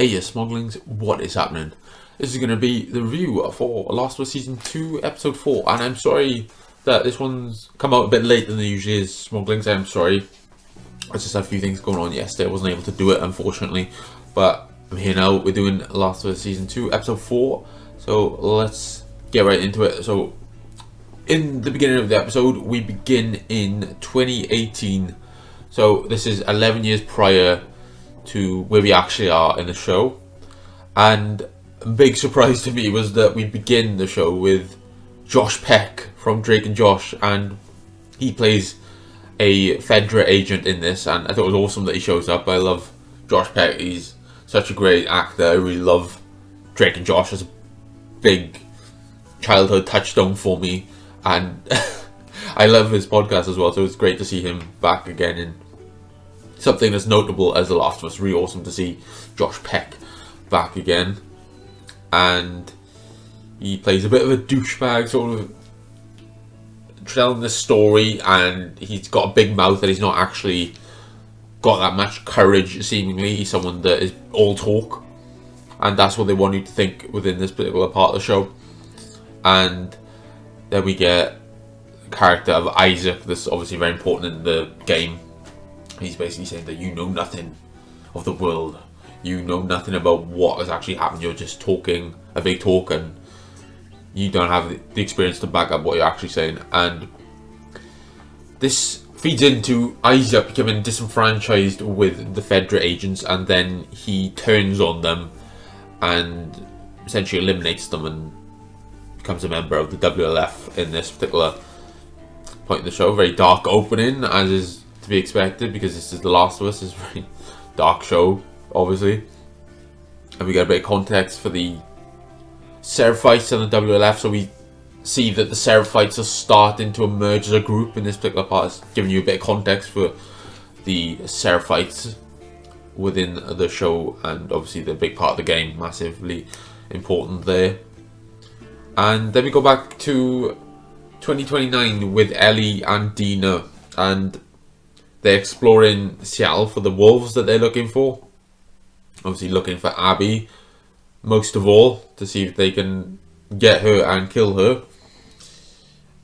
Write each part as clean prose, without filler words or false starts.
Hey Smugglings, what is happening? This is going to be the review for Last of Us Season 2, Episode 4, and I'm sorry that this one's come out a bit later than it usually is, Smugglings. I'm sorry. I just had a few things going on yesterday. I wasn't able to do it, unfortunately, but I'm here now. We're doing Last of Us Season 2, Episode 4, so let's get right into it. So, in the beginning of the episode, we begin in 2018, so this is 11 years prior to where we actually are in the show. And a big surprise to me was that we begin the show with Josh Peck from Drake and Josh, and he plays a Fedra agent in this, and I thought it was awesome that he shows up. I love Josh Peck, he's such a great actor. I really love Drake and Josh as a big childhood touchstone for me, and I love his podcast as well, so it's great to see him back again in something as notable as The Last of Us. Really awesome to see Josh Peck back again. And he plays a bit of a douchebag, sort of telling the story, and he's got a big mouth and he's not actually got that much courage, seemingly. He's someone that is all talk, and that's what they want you to think within this particular part of the show. And then we get the character of Isaac. This is obviously very important in the game. He's basically saying that you know nothing of the world. You know nothing about what has actually happened. You're just talking a big talk, and you don't have the experience to back up what you're actually saying. And this feeds into Isaac becoming disenfranchised with the Fedra agents, and then he turns on them and essentially eliminates them and becomes a member of the WLF in this particular point in the show. Very dark opening, as is to be expected, because this is The Last of Us. It's a very dark show, obviously, and we get a bit of context for the Seraphites and the WLF. So we see that the Seraphites are starting to emerge as a group in this particular part. It's giving you a bit of context for the Seraphites within the show, and obviously the big part of the game, massively important there. And then we go back to 2029 with Ellie and Dina, and they're exploring Seattle for the wolves that they're looking for. Obviously looking for Abby most of all, to see if they can get her and kill her.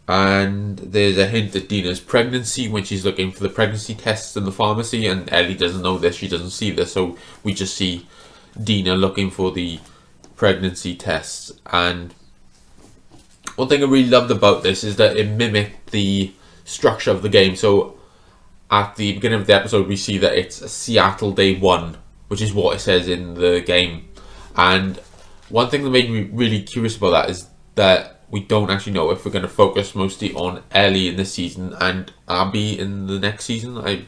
And there's a hint at Dina's pregnancy when she's looking for the pregnancy tests in the pharmacy, and Ellie doesn't know this, she doesn't see this, so we just see Dina looking for the pregnancy tests. And one thing I really loved about this is that it mimicked the structure of the game. So at the beginning of the episode, we see that it's Seattle Day 1, which is what it says in the game. And one thing that made me really curious about that is that we don't actually know if we're going to focus mostly on Ellie in this season and Abby in the next season.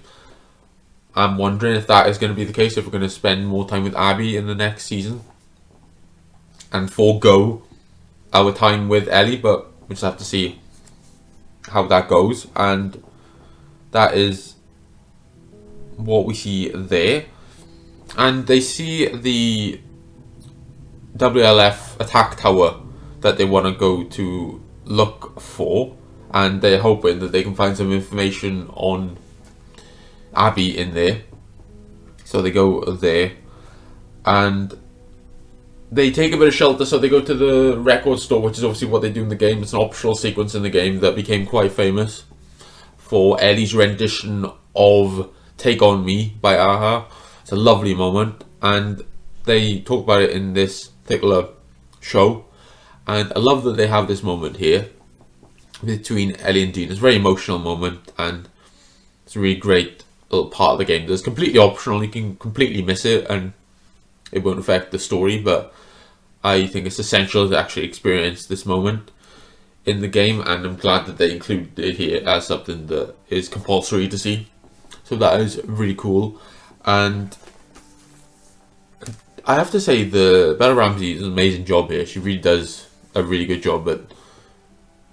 I'm wondering if that is going to be the case, if we're going to spend more time with Abby in the next season and forego our time with Ellie, but we just have to see how that goes. And that is what we see there. And they see the WLF attack tower that they want to go to look for, and they're hoping that they can find some information on Abby in there. So they go there, and they take a bit of shelter, so they go to the record store, which is obviously what they do in the game. It's an optional sequence in the game that became quite famous for Ellie's rendition of Take On Me by a-ha. It's a lovely moment, and they talk about it in this particular show. And I love that they have this moment here between Ellie and Dina. It's a very emotional moment, and it's a really great little part of the game that's completely optional. You can completely miss it and it won't affect the story, but I think it's essential to actually experience this moment in the game, and I'm glad that they include it here as something that is compulsory to see. So that is really cool. And I have to say, the Bella Ramsey does an amazing job here. She really does a really good job at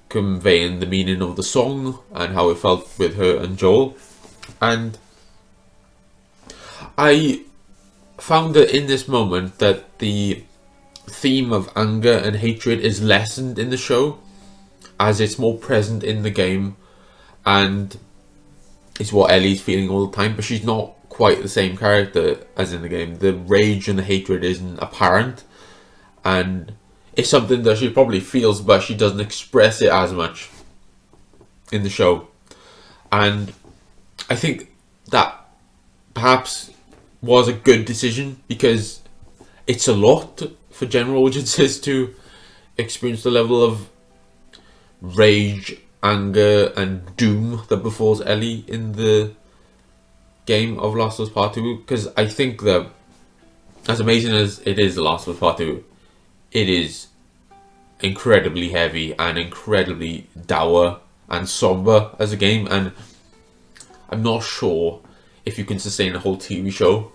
conveying the meaning of the song and how it felt with her and Joel. And I found that in this moment that the theme of anger and hatred is lessened in the show, as it's more present in the game, and it's what Ellie's feeling all the time, but she's not quite the same character as in the game. The rage and the hatred isn't apparent, and it's something that she probably feels, but she doesn't express it as much in the show. And I think that perhaps was a good decision, because it's a lot for general audiences to experience the level of rage, anger, and doom that befalls Ellie in the game of Last of Us Part 2. Because I think that, as amazing as it is, The Last of Us Part 2, it is incredibly heavy and incredibly dour and somber as a game, and I'm not sure if you can sustain a whole TV show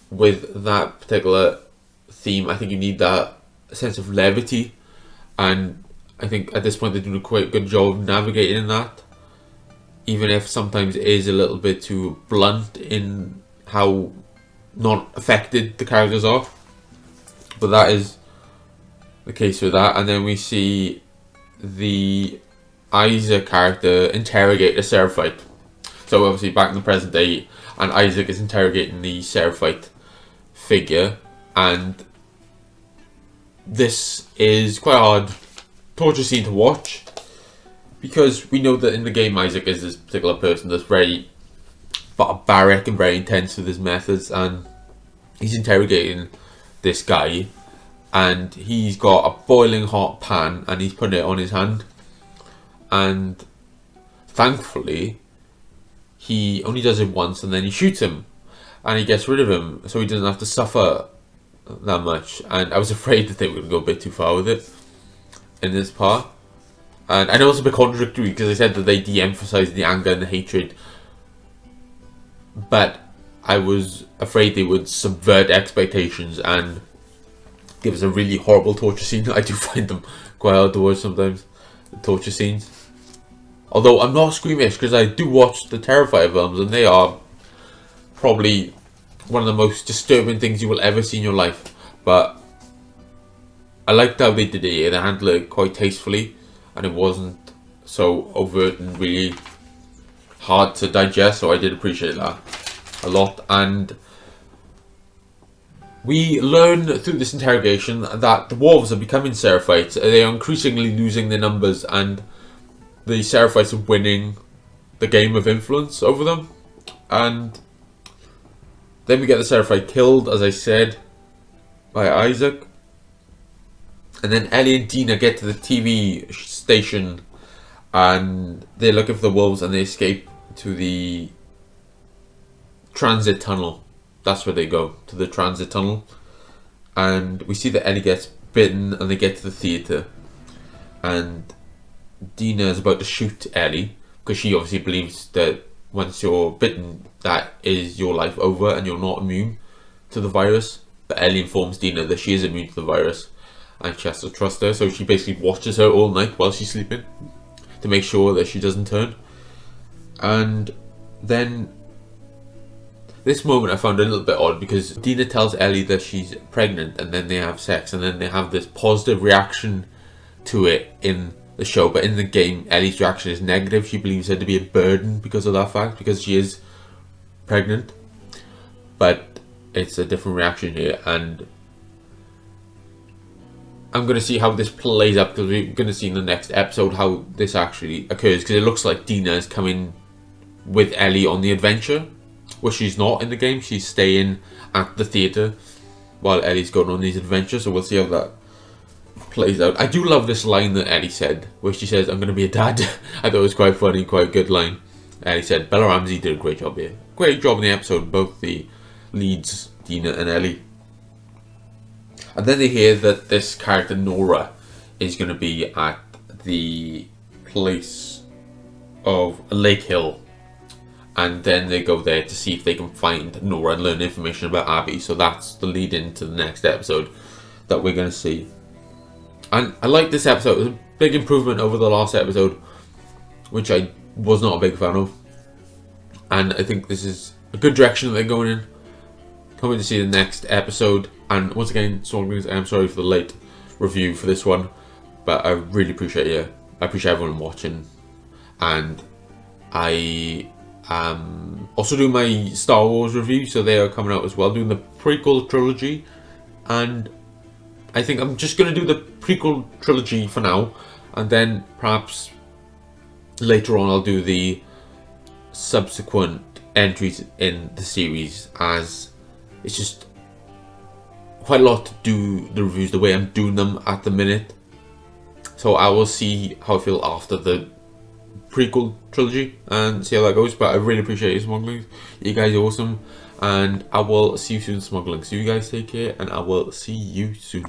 with that particular theme. I think you need that sense of levity, and I think at this point they're doing a quite good job of navigating that, even if sometimes it is a little bit too blunt in how not affected the characters are. But that is the case with that. And then we see the Isaac character interrogate a Seraphite. So obviously back in the present day, and Isaac is interrogating the Seraphite figure, and this is quite a hard torture scene to watch, because we know that in the game Isaac is this particular person that's very barbaric and very intense with his methods, and he's interrogating this guy, and he's got a boiling hot pan and he's putting it on his hand, and thankfully he only does it once and then he shoots him and he gets rid of him, so he doesn't have to suffer that much. And I was afraid that they were going to go a bit too far with it in this part. And I know it's a bit contradictory, because I said that they de-emphasized the anger and the hatred, but I was afraid they would subvert expectations and give us a really horrible torture scene. I do find them quite hard to watch sometimes, the torture scenes. Although I'm not squeamish, because I do watch the Terrifier films, and they are probably one of the most disturbing things you will ever see in your life. But I liked how they did it. They handled it quite tastefully, and it wasn't so overt and really hard to digest, so I did appreciate that a lot. And we learn through this interrogation that the Wolves are becoming Seraphites. They are increasingly losing their numbers, and the Seraphites are winning the game of influence over them. And then we get the Seraphite killed, as I said, by Isaac. And then Ellie and Dina get to the TV station, and they're looking for the Wolves, and they escape to the transit tunnel. That's where they go, to the transit tunnel. And we see that Ellie gets bitten, and they get to the theatre. And Dina is about to shoot Ellie, because she obviously believes that once you're bitten, that is your life over and you're not immune to the virus. But Ellie informs Dina that she is immune to the virus, and she has to trust her, so she basically watches her all night while she's sleeping to make sure that she doesn't turn. And then this moment I found a little bit odd, because Dina tells Ellie that she's pregnant, and then they have sex, and then they have this positive reaction to it in the show. But in the game, Ellie's reaction is negative. She believes her to be a burden because of that fact, because she is pregnant. But it's a different reaction here, and I'm going to see how this plays up, because we're going to see in the next episode how this actually occurs, because it looks like Dina is coming with Ellie on the adventure, which she's not in the game. She's staying at the theatre while Ellie's going on these adventures, so we'll see how that plays out. I do love this line that Ellie said, where she says, "I'm going to be a dad." I thought it was quite funny, quite a good line. Ellie said, "Bella Ramsey did a great job here." Great job in the episode, both the leads, Dina and Ellie. And then they hear that this character, Nora, is going to be at the place of Lake Hill. And then they go there to see if they can find Nora and learn information about Abby. So that's the lead into the next episode that we're going to see. And I like this episode. It was a big improvement over the last episode, which I was not a big fan of. And I think this is a good direction that they're going in. Coming to see the next episode. And once again, I'm sorry for the late review for this one, but I really appreciate you. I appreciate everyone watching, and I am also doing my Star Wars review, so they are coming out as well, doing the prequel trilogy, and I think I'm just going to do the prequel trilogy for now, and then perhaps later on I'll do the subsequent entries in the series, as it's just quite a lot to do the reviews the way I'm doing them at the minute. So I will see how I feel after the prequel trilogy and see how that goes. But I really appreciate you, Smugglings. You guys are awesome, and I will see you soon, Smugglings. So you guys take care, and I will see you soon.